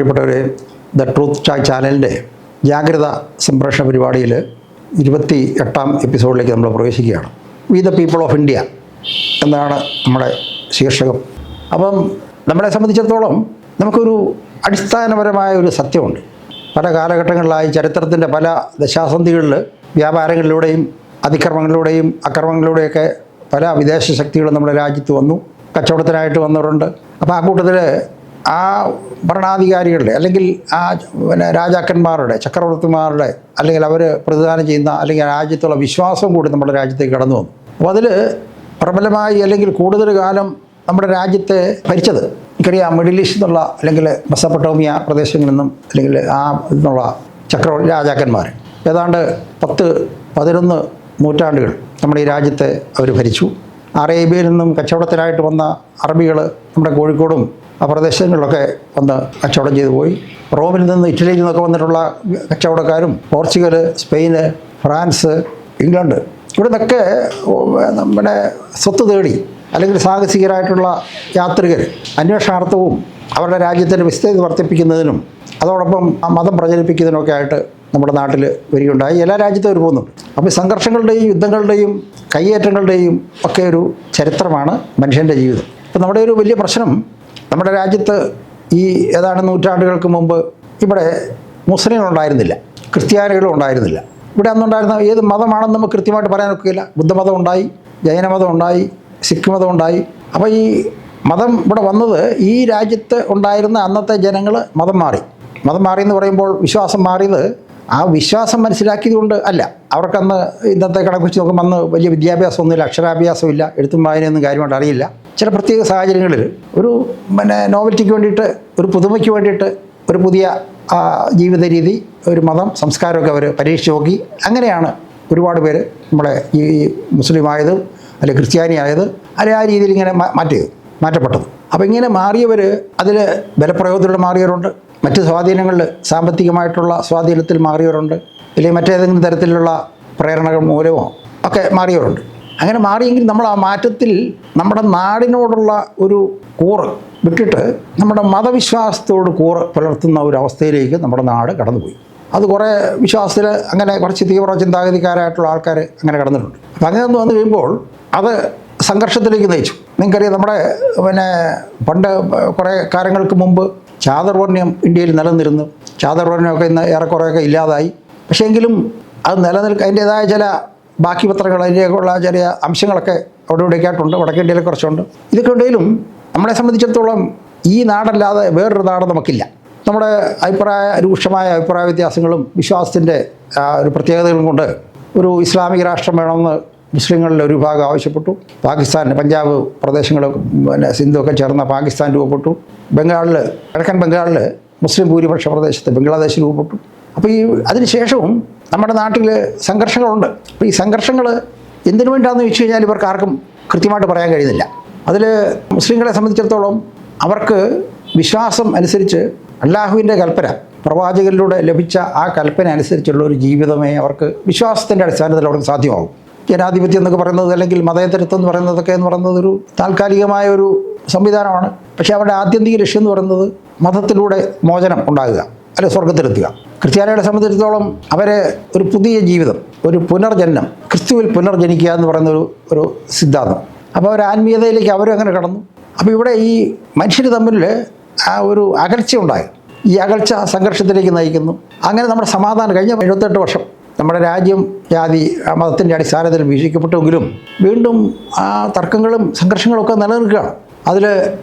പ്രിയപ്പെട്ടവരെ, the truth ചാനലിൻ്റെ ജാഗ്രത സംപ്രേഷണ പരിപാടിയിൽ 28ാം എപ്പിസോഡിലേക്ക് നമ്മൾ പ്രവേശിക്കുകയാണ്. We the people of India എന്നാണ് നമ്മുടെ ശീർഷകം. അപ്പം നമ്മളെ സംബന്ധിച്ചിടത്തോളം നമുക്കൊരു അടിസ്ഥാനപരമായ ഒരു സത്യമുണ്ട്. പല കാലഘട്ടങ്ങളിലായി ചരിത്രത്തിൻ്റെ പല ദശാസന്ധികളിൽ വ്യാപാരങ്ങളിലൂടെയും അതിക്രമങ്ങളിലൂടെയും അക്രമങ്ങളിലൂടെയൊക്കെ പല വിദേശ ശക്തികളും നമ്മുടെ രാജ്യത്ത് വന്നു, കച്ചവടത്തിനായിട്ട് വന്നവരുണ്ട്. അപ്പോൾ ആ കൂട്ടത്തിൽ ആ ഭരണാധികാരികളുടെ അല്ലെങ്കിൽ ആ രാജാക്കന്മാരുടെ ചക്രവർത്തിമാരുടെ അല്ലെങ്കിൽ അവർ പ്രതിദാനം ചെയ്യുന്ന അല്ലെങ്കിൽ രാജ്യത്തുള്ള വിശ്വാസം കൂടി നമ്മുടെ രാജ്യത്തേക്ക് കടന്നു വന്നു. അപ്പോൾ അതിൽ പ്രബലമായി അല്ലെങ്കിൽ കൂടുതൽ കാലം നമ്മുടെ രാജ്യത്തെ ഭരിച്ചത് എനിക്കറിയാം മിഡിൽ ഈസ്റ്റ് എന്നുള്ള അല്ലെങ്കിൽ മെസപ്പൊട്ടോമിയ പ്രദേശങ്ങളിൽ നിന്നും അല്ലെങ്കിൽ ആ എന്നുള്ള രാജാക്കന്മാർ ഏതാണ്ട് 10-11 നൂറ്റാണ്ടുകൾ നമ്മുടെ ഈ രാജ്യത്തെ അവർ ഭരിച്ചു. അറേബ്യയിൽ നിന്നും കച്ചവടത്തിനായിട്ട് വന്ന അറബികൾ നമ്മുടെ കോഴിക്കോടും ആ പ്രദേശങ്ങളിലൊക്കെ വന്ന് കച്ചവടം ചെയ്തു പോയി. റോമിൽ നിന്ന് ഇറ്റലിയിൽ നിന്നൊക്കെ വന്നിട്ടുള്ള കച്ചവടക്കാരും പോർച്ചുഗൽ, സ്പെയിന്, ഫ്രാൻസ്, ഇംഗ്ലണ്ട് ഇവിടെ നിന്നൊക്കെ നമ്മുടെ സ്വത്ത് തേടി അല്ലെങ്കിൽ സാഹസികരായിട്ടുള്ള യാത്രികർ അന്വേഷണാർത്ഥവും അവരുടെ രാജ്യത്തിൻ്റെ വിസ്തൃതി വർദ്ധിപ്പിക്കുന്നതിനും അതോടൊപ്പം മതം പ്രചരിപ്പിക്കുന്നതിനൊക്കെ ആയിട്ട് നമ്മുടെ നാട്ടിൽ വരികയുണ്ടായി. എല്ലാ രാജ്യത്തും അവർ പോകുന്നുണ്ട്. അപ്പോൾ യുദ്ധങ്ങളുടെയും യുദ്ധങ്ങളുടെയും കയ്യേറ്റങ്ങളുടെയും ഒക്കെ ഒരു ചരിത്രമാണ് മനുഷ്യൻ്റെ ജീവിതം. അപ്പോൾ നമ്മുടെ ഒരു വലിയ പ്രശ്നം, നമ്മുടെ രാജ്യത്ത് ഈ ഏതാണ്ട് നൂറ്റാണ്ടുകൾക്ക് മുമ്പ് ഇവിടെ മുസ്ലിങ്ങളുണ്ടായിരുന്നില്ല, ക്രിസ്ത്യാനികളും ഉണ്ടായിരുന്നില്ല. ഇവിടെ അന്നുണ്ടായിരുന്ന ഏത് മതമാണെന്ന് നമുക്ക് കൃത്യമായിട്ട് പറയാൻ ഒക്കില്ല. ബുദ്ധമതം ഉണ്ടായി, ജൈനമതം ഉണ്ടായി, സിഖ് മതം ഉണ്ടായി. അപ്പോൾ ഈ മതം ഇവിടെ വന്നത് ഈ രാജ്യത്ത് ഉണ്ടായിരുന്ന അന്നത്തെ ജനങ്ങൾ മതം മാറി എന്ന് പറയുമ്പോൾ വിശ്വാസം മാറിയത് ആ വിശ്വാസം മനസ്സിലാക്കിയത് കൊണ്ട് അല്ല. അവർക്കന്ന് ഇന്നത്തെ കണക്ക് വെച്ച് നോക്കുമ്പോൾ അന്ന് വലിയ വിദ്യാഭ്യാസമൊന്നുമില്ല, അക്ഷരാഭ്യാസമില്ല, എഴുത്തും വായനയൊന്നും കാര്യമായിട്ട് അറിയില്ല. ചില പ്രത്യേക സാഹചര്യങ്ങളിൽ ഒരു നോവൽറ്റിക്ക് വേണ്ടിയിട്ട്, ഒരു പുതുമയ്ക്ക് വേണ്ടിയിട്ട് ഒരു പുതിയ ജീവിത രീതി, ഒരു മതം, സംസ്കാരമൊക്കെ അവർ പരീക്ഷിച്ച് നോക്കി. അങ്ങനെയാണ് ഒരുപാട് പേര് നമ്മളെ ഈ മുസ്ലിം ആയത് അല്ലെങ്കിൽ ക്രിസ്ത്യാനി ആയത് അല്ലെങ്കിൽ ആ രീതിയിൽ ഇങ്ങനെ മാറ്റപ്പെട്ടത്. അപ്പോൾ ഇങ്ങനെ മാറിയവർ അതിൽ ബലപ്രയോഗത്തിലൂടെ മാറിയവരുണ്ട്, മറ്റ് സ്വാധീനങ്ങളിൽ സാമ്പത്തികമായിട്ടുള്ള സ്വാധീനത്തിൽ മാറിയവരുണ്ട്, അല്ലെങ്കിൽ മറ്റേതെങ്കിലും തരത്തിലുള്ള പ്രേരണകൾ മൂലമോ ഒക്കെ മാറിയവരുണ്ട്. അങ്ങനെ മാറിയെങ്കിൽ നമ്മൾ ആ മാറ്റത്തിൽ നമ്മുടെ നാടിനോടുള്ള ഒരു കൂറ് വിട്ടിട്ട് നമ്മുടെ മതവിശ്വാസത്തോട് കൂറ് പുലർത്തുന്ന ഒരു അവസ്ഥയിലേക്ക് നമ്മുടെ നാട് കടന്നുപോയി. അത് കുറേ വിശ്വാസത്തിൽ അങ്ങനെ കുറച്ച് തീവ്ര ചിന്താഗതിക്കാരായിട്ടുള്ള ആൾക്കാർ അങ്ങനെ കടന്നിട്ടുണ്ട്. അപ്പം അങ്ങനെ ഒന്ന് വന്നു കഴിയുമ്പോൾ അത് സംഘർഷത്തിലേക്ക് നയിച്ചു. നിങ്ങൾക്കറിയാം, നമ്മുടെ പണ്ട് കുറേ കാലങ്ങൾക്ക് മുമ്പ് ചാതുർവർണ്ണ്യം ഇന്ത്യയിൽ നിലനിന്നിരുന്നു. ചാതുർവർണ്ണ്യമൊക്കെ ഇന്ന് ഏറെക്കുറെയൊക്കെ ഇല്ലാതായി. പക്ഷേ എങ്കിലും അത് അതിൻ്റേതായ ചില ബാക്കി പത്രങ്ങൾ, അതിൻ്റെയൊക്കെയുള്ള ചെറിയ അംശങ്ങളൊക്കെ അവിടെ ഇവിടേക്കായിട്ടുണ്ട്. വടക്കേ ഇന്ത്യയിൽ കുറച്ചുണ്ട്. ഇതൊക്കെ ഉണ്ടെങ്കിലും നമ്മളെ സംബന്ധിച്ചിടത്തോളം ഈ നാടല്ലാതെ വേറൊരു നാട് നമുക്കില്ല. നമ്മുടെ രൂക്ഷമായ അഭിപ്രായ വ്യത്യാസങ്ങളും വിശ്വാസത്തിൻ്റെ ഒരു പ്രത്യേകതകളും കൊണ്ട് ഒരു ഇസ്ലാമിക രാഷ്ട്രം വേണമെന്ന് മുസ്ലിങ്ങളിൽ ഒരു വിഭാഗം ആവശ്യപ്പെട്ടു. പാകിസ്ഥാൻ, പഞ്ചാബ് പ്രദേശങ്ങൾ, സിന്ധുവൊക്കെ ചേർന്ന പാകിസ്ഥാൻ രൂപപ്പെട്ടു. കിഴക്കൻ ബംഗാളിൽ മുസ്ലിം ഭൂരിപക്ഷ പ്രദേശത്ത് ബംഗ്ലാദേശ് രൂപപ്പെട്ടു. അപ്പോൾ ഈ അതിനുശേഷവും നമ്മുടെ നാട്ടിൽ സംഘർഷങ്ങളുണ്ട്. അപ്പോൾ ഈ സംഘർഷങ്ങൾ എന്തിനു വേണ്ടിയാണെന്ന് ചോദിച്ചു കഴിഞ്ഞാൽ ഇവർക്ക് ആർക്കും കൃത്യമായിട്ട് പറയാൻ കഴിയുന്നില്ല. അതിൽ മുസ്ലിങ്ങളെ സംബന്ധിച്ചിടത്തോളം അവർക്ക് വിശ്വാസം അനുസരിച്ച് അല്ലാഹുവിൻ്റെ കൽപ്പന, പ്രവാചകരിലൂടെ ലഭിച്ച ആ കൽപ്പന അനുസരിച്ചുള്ള ഒരു ജീവിതമേ അവർക്ക് വിശ്വാസത്തിൻ്റെ അടിസ്ഥാനത്തിൽ അവർക്ക് സാധ്യമാകും. ജനാധിപത്യം എന്നൊക്കെ പറയുന്നത് അല്ലെങ്കിൽ മതേതരത്വം എന്ന് പറയുന്നത് ഒരു താൽക്കാലികമായ ഒരു സംവിധാനമാണ്. പക്ഷേ അവരുടെ ആത്യന്തിക ലക്ഷ്യം എന്ന് പറയുന്നത് മതത്തിലൂടെ മോചനം ഉണ്ടാകുക, അല്ലെ സ്വർഗത്തിലെത്തുക. ക്രിസ്ത്യാനികളെ സംബന്ധിച്ചിടത്തോളം അവരെ ഒരു പുതിയ ജീവിതം, ഒരു പുനർജന്മം, ക്രിസ്തുവിൽ പുനർജനിക്കുക എന്ന് പറയുന്ന ഒരു സിദ്ധാന്തം. അപ്പോൾ അവർ ആത്മീയതയിലേക്ക് അവരും അങ്ങനെ കടന്നു. അപ്പോൾ ഇവിടെ ഈ മനുഷ്യർ തമ്മിൽ ആ ഒരു അകൽച്ച ഉണ്ടായി. ഈ അകൽച്ച സംഘർഷത്തിലേക്ക് നയിക്കുന്നു. അങ്ങനെ നമ്മുടെ സമാധാനം കഴിഞ്ഞ 78 വർഷം നമ്മുടെ രാജ്യം ജാതി മതത്തിൻ്റെ അടിസ്ഥാനത്തിൽ വീക്ഷിക്കപ്പെട്ടുവെങ്കിലും വീണ്ടും ആ തർക്കങ്ങളും സംഘർഷങ്ങളൊക്കെ നിലനിൽക്കുകയാണ്. അതിൽ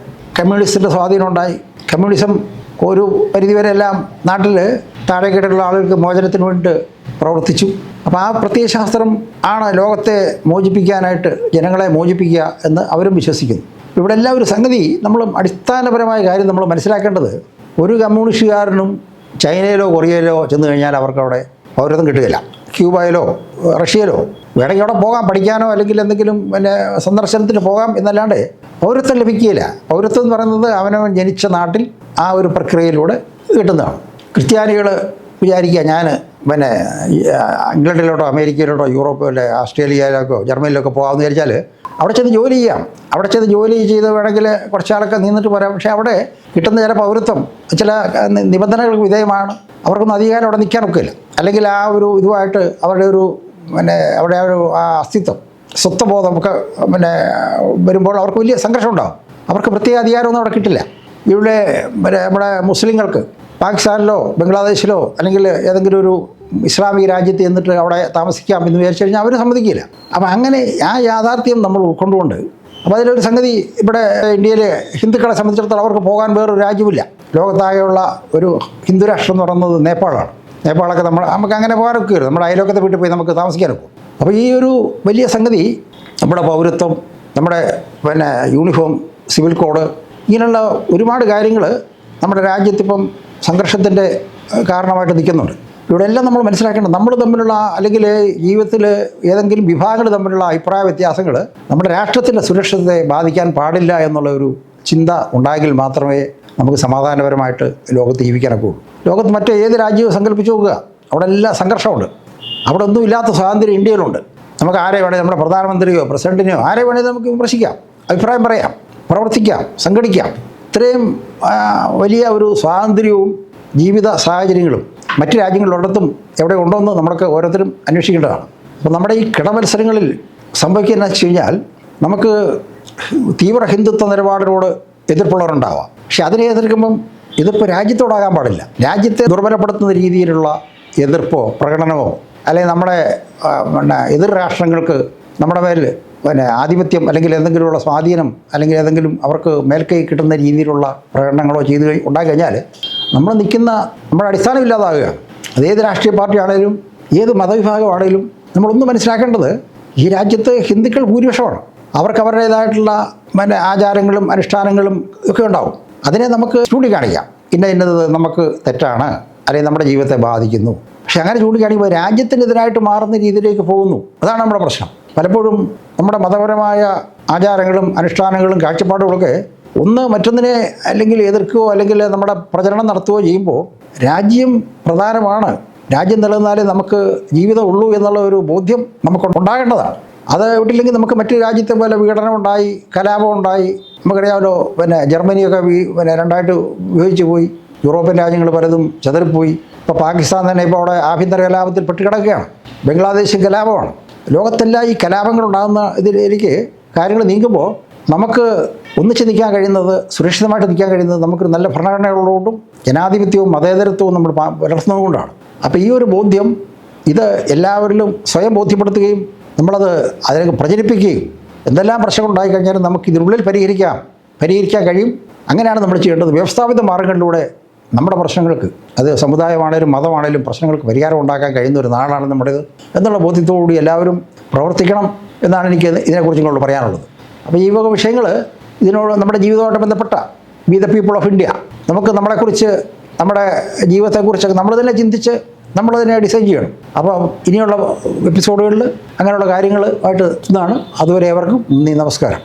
കമ്മ്യൂണിസ്റ്റിൻ്റെ സ്വാധീനം ഉണ്ടായി. കമ്മ്യൂണിസം ഒരു പരിധിവരെ എല്ലാം നാട്ടിൽ താഴെക്കിടയിലുള്ള ആളുകൾക്ക് മോചനത്തിന് വേണ്ടി പ്രവർത്തിച്ചു. അപ്പോൾ ആ പ്രത്യയശാസ്ത്രം ആണ് ലോകത്തെ മോചിപ്പിക്കാനായിട്ട്, ജനങ്ങളെ മോചിപ്പിക്കുക എന്ന് അവരും വിശ്വസിക്കുന്നു. ഇവിടെ എല്ലാം ഒരു സംഗതി, നമ്മൾ അടിസ്ഥാനപരമായ കാര്യം നമ്മൾ മനസ്സിലാക്കേണ്ടത്, ഒരു കമ്മ്യൂണിസ്റ്റുകാരനും ചൈനയിലോ കൊറിയയിലോ ചെന്ന് കഴിഞ്ഞാൽ അവർക്ക് പൗരത്വം കിട്ടുകയില്ല. ക്യൂബയിലോ റഷ്യയിലോ വേണമെങ്കിൽ അവിടെ പോകാം, പഠിക്കാനോ അല്ലെങ്കിൽ എന്തെങ്കിലും സന്ദർശനത്തിന് പോകാം എന്നല്ലാണ്ട് പൗരത്വം ലഭിക്കുകയില്ല. പൗരത്വം എന്ന് പറയുന്നത് അവനവൻ ജനിച്ച നാട്ടിൽ ആ ഒരു പ്രക്രിയയിലൂടെ കിട്ടുന്നതാണ്. ക്രിസ്ത്യാനികൾ വിചാരിക്കുക ഞാൻ ഇംഗ്ലണ്ടിലോട്ടോ അമേരിക്കയിലോട്ടോ യൂറോപ്പിലോ ഓസ്ട്രേലിയയിലേക്കോ ജർമ്മനിയിലൊക്കെ പോകാമെന്ന് വിചാരിച്ചാൽ അവിടെ ചെന്ന് ജോലി ചെയ്യാം, അവിടെ ചെന്ന് ജോലി ചെയ്ത് വേണമെങ്കിൽ കുറച്ചാളൊക്കെ നിന്നിട്ട് പോരാം. പക്ഷേ അവിടെ കിട്ടുന്ന ചില പൗരത്വം ചില നിബന്ധനകൾക്ക് വിധേയമാണ്. അവർക്കൊന്നും അധികാരം അവിടെ നിൽക്കാനൊക്കില്ല. അല്ലെങ്കിൽ ആ ഒരു ഇതുമായിട്ട് അവരുടെ ഒരു അവിടെ ആ ഒരു അസ്തിത്വം സ്വത്വബോധം ഒക്കെ വരുമ്പോൾ അവർക്ക് വലിയ സംഘർഷം ഉണ്ടാകും. അവർക്ക് പ്രത്യേക അധികാരമൊന്നും അവിടെ കിട്ടില്ല. ഇവിടെ നമ്മുടെ മുസ്ലിങ്ങൾക്ക് പാകിസ്ഥാനിലോ ബംഗ്ലാദേശിലോ അല്ലെങ്കിൽ ഏതെങ്കിലും ഒരു ഇസ്ലാമിക രാജ്യത്ത് ചെന്നിട്ട് അവിടെ താമസിക്കാം എന്ന് വിചാരിച്ചു കഴിഞ്ഞാൽ അവർ സമ്മതിക്കില്ല. അപ്പോൾ അങ്ങനെ ആ യാഥാർത്ഥ്യം നമ്മൾ ഉൾക്കൊണ്ടുകൊണ്ട്, അപ്പോൾ അതിലൊരു സംഗതി, ഇവിടെ ഇന്ത്യയിലെ ഹിന്ദുക്കളെ സംബന്ധിച്ചിടത്തോളം അവർക്ക് പോകാൻ വേറൊരു രാജ്യമില്ല. ലോകത്താകെയുള്ള ഒരു ഹിന്ദു രാഷ്ട്രം എന്ന് പറയുന്നത് നേപ്പാളാണ്. നേപ്പാളൊക്കെ നമുക്ക് അങ്ങനെ പോകാനൊക്കെ വരും. നമ്മുടെ അയലോക്കത്തെ വീട്ടിൽ പോയി നമുക്ക് താമസിക്കാനൊക്കെ. അപ്പോൾ ഈ ഒരു വലിയ സംഗതി, നമ്മുടെ പൗരത്വം, നമ്മുടെ യൂണിഫോം, സിവിൽ കോഡ്, ഇങ്ങനെയുള്ള ഒരുപാട് കാര്യങ്ങൾ നമ്മുടെ രാജ്യത്തിപ്പം സംഘർഷത്തിൻ്റെ കാരണമായിട്ട് നിൽക്കുന്നുണ്ട്. ഇവിടെ എല്ലാം നമ്മൾ മനസ്സിലാക്കേണ്ടത്, നമ്മൾ തമ്മിലുള്ള അല്ലെങ്കിൽ ജീവിതത്തിൽ ഏതെങ്കിലും വിഭാഗങ്ങൾ തമ്മിലുള്ള അഭിപ്രായ വ്യത്യാസങ്ങൾ നമ്മുടെ രാഷ്ട്രത്തിൻ്റെ സുരക്ഷിതത്തെ ബാധിക്കാൻ പാടില്ല എന്നുള്ള ഒരു ചിന്ത ഉണ്ടായെങ്കിൽ മാത്രമേ നമുക്ക് സമാധാനപരമായിട്ട് ലോകത്ത് ജീവിക്കാനൊക്കെ ഉള്ളൂ. ലോകത്ത് മറ്റേ ഏത് രാജ്യവും സങ്കല്പിച്ച് നോക്കുക, അവിടെ എല്ലാം സംഘർഷമുണ്ട്. അവിടെ ഒന്നും ഇല്ലാത്ത സ്വാതന്ത്ര്യം ഇന്ത്യയിലുണ്ട്. നമുക്ക് ആരെ വേണേൽ, നമ്മുടെ പ്രധാനമന്ത്രിയോ പ്രസിഡന്റിനെയോ ആരെ വേണേൽ നമുക്ക് വിമർശിക്കാം, അഭിപ്രായം പറയാം, പ്രവർത്തിക്കാം, സംഘടിക്കാം. ഇത്രയും വലിയ ഒരു സ്വാതന്ത്ര്യവും ജീവിത സാഹചര്യങ്ങളും മറ്റ് രാജ്യങ്ങളിലൊരിടത്തും എവിടെ ഉണ്ടോ എന്ന് നമ്മളൊക്കെ ഓരോരുത്തരും അന്വേഷിക്കേണ്ടതാണ്. അപ്പോൾ നമ്മുടെ ഈ കിടമത്സരങ്ങളിൽ സംഭവിക്കുക വെച്ച് കഴിഞ്ഞാൽ, നമുക്ക് തീവ്ര ഹിന്ദുത്വ നിലപാടിനോട് എതിർപ്പുള്ളവരുണ്ടാവാം. പക്ഷെ അതിനെ എതിർക്കുമ്പം ഇതിപ്പോൾ രാജ്യത്തോടാകാൻ പാടില്ല. രാജ്യത്തെ ദുർബലപ്പെടുത്തുന്ന രീതിയിലുള്ള എതിർപ്പോ പ്രകടനമോ, അല്ലെങ്കിൽ നമ്മുടെ എതിർ രാഷ്ട്രങ്ങൾക്ക് നമ്മുടെ മേൽ ആധിപത്യം അല്ലെങ്കിൽ എന്തെങ്കിലുമുള്ള സ്വാധീനം അല്ലെങ്കിൽ ഏതെങ്കിലും അവർക്ക് മേൽക്കൈ കിട്ടുന്ന രീതിയിലുള്ള പ്രകടനങ്ങളോ ചെയ്ത് ഉണ്ടായിക്കഴിഞ്ഞാൽ നമ്മൾ നിൽക്കുന്ന നമ്മുടെ അടിസ്ഥാനം ഇല്ലാതാവുകയാണ്. അതേത് രാഷ്ട്രീയ പാർട്ടിയാണേലും ഏത് മതവിഭാഗമാണേലും നമ്മളൊന്ന് മനസ്സിലാക്കേണ്ടത്, ഈ രാജ്യത്ത് ഹിന്ദുക്കൾ ഭൂരിപക്ഷമാണ്. അവർക്ക് അവരുടേതായിട്ടുള്ള ആചാരങ്ങളും അനുഷ്ഠാനങ്ങളും ഒക്കെ ഉണ്ടാവും. അതിനെ നമുക്ക് ചൂണ്ടിക്കാണിക്കാം, ഇന്നത് നമുക്ക് തെറ്റാണ് അല്ലെങ്കിൽ നമ്മുടെ ജീവിതത്തെ ബാധിക്കുന്നു. പക്ഷെ അങ്ങനെ ചൂണ്ടിക്കാണിക്കുമ്പോൾ രാജ്യത്തിനെതിരായിട്ട് മാറുന്ന രീതിയിലേക്ക് പോകുന്നു. അതാണ് നമ്മുടെ പ്രശ്നം. പലപ്പോഴും നമ്മുടെ മതപരമായ ആചാരങ്ങളും അനുഷ്ഠാനങ്ങളും കാഴ്ചപ്പാടുകളൊക്കെ ഒന്ന് മറ്റൊന്നിനെ അല്ലെങ്കിൽ എതിർക്കുകയോ അല്ലെങ്കിൽ നമ്മുടെ പ്രചരണം നടത്തുകയോ ചെയ്യുമ്പോൾ രാജ്യം പ്രധാനമാണ്, രാജ്യം നിലനിന്നാലേ നമുക്ക് ജീവിതം ഉള്ളൂ എന്നുള്ള ഒരു ബോധ്യം നമുക്ക് ഉണ്ടാകേണ്ടതാണ്. അത് വിട്ടില്ലെങ്കിൽ നമുക്ക് മറ്റു രാജ്യത്തെ പോലെ വിഘടനം ഉണ്ടായി, കലാപം ഉണ്ടായി. നമുക്കറിയാമല്ലോ, ജർമ്മനിയൊക്കെ രണ്ടായിട്ട് വിഭജിച്ച് പോയി, യൂറോപ്യൻ രാജ്യങ്ങൾ പലതും ചെതറിപ്പോയി. ഇപ്പോൾ പാകിസ്ഥാൻ തന്നെ ഇപ്പോൾ അവിടെ ആഭ്യന്തര കലാപത്തിൽ പെട്ടുകിടക്കുകയാണ്. ബംഗ്ലാദേശും കലാപമാണ്. ലോകത്തെല്ലാം ഈ കലാപങ്ങളുണ്ടാകുന്ന ഇതിലേക്ക് കാര്യങ്ങൾ നീങ്ങുമ്പോൾ നമുക്ക് ഒന്നിച്ച് നിൽക്കാൻ കഴിയുന്നത്, സുരക്ഷിതമായിട്ട് നിൽക്കാൻ കഴിയുന്നത് നമുക്കൊരു നല്ല ഭരണഘടനയുള്ളതുകൊണ്ടും ജനാധിപത്യവും മതേതരത്വവും നമ്മൾ പുലർത്തുന്നതുകൊണ്ടാണ്. അപ്പോൾ ഈ ഒരു ബോധ്യം ഇത് എല്ലാവരിലും സ്വയം ബോധ്യപ്പെടുത്തുകയും നമ്മളത് അതിലേക്ക് പ്രചരിപ്പിക്കുകയും എന്തെല്ലാം പ്രശ്നങ്ങൾ ഉണ്ടായിക്കഴിഞ്ഞാലും നമുക്ക് ഇതിനുള്ളിൽ പരിഹരിക്കാൻ കഴിയും. അങ്ങനെയാണ് നമ്മൾ ചെയ്യേണ്ടത്. വ്യവസ്ഥാപിത മാർഗങ്ങളിലൂടെ നമ്മുടെ പ്രശ്നങ്ങൾക്ക്, അത് സമുദായമാണേലും മതമാണേലും പ്രശ്നങ്ങൾക്ക് പരിഹാരം ഉണ്ടാക്കാൻ കഴിയുന്ന ഒരു നാടാണ് നമ്മുടേത് എന്നുള്ള ബോധ്യത്തോടുകൂടി എല്ലാവരും പ്രവർത്തിക്കണം എന്നാണ് എനിക്ക് ഇതിനെക്കുറിച്ച് നിങ്ങളോട് പറയാനുള്ളത്. അപ്പോൾ ഈ വക വിഷയങ്ങൾ ഇതിനോട് നമ്മുടെ ജീവിതവുമായിട്ട് ബന്ധപ്പെട്ട we the people of India, നമുക്ക് നമ്മളെക്കുറിച്ച്, നമ്മുടെ ജീവിതത്തെക്കുറിച്ചൊക്കെ നമ്മൾ തന്നെ ചിന്തിച്ച് നമ്മൾ തന്നെ ഡിസൈൻ ചെയ്യണം. അപ്പോൾ ഇനിയുള്ള എപ്പിസോഡുകളിൽ അങ്ങനെയുള്ള കാര്യങ്ങളുമായിട്ട് ഇതാണ്. അതുവരെ അവർക്കും നന്ദി, നമസ്കാരം.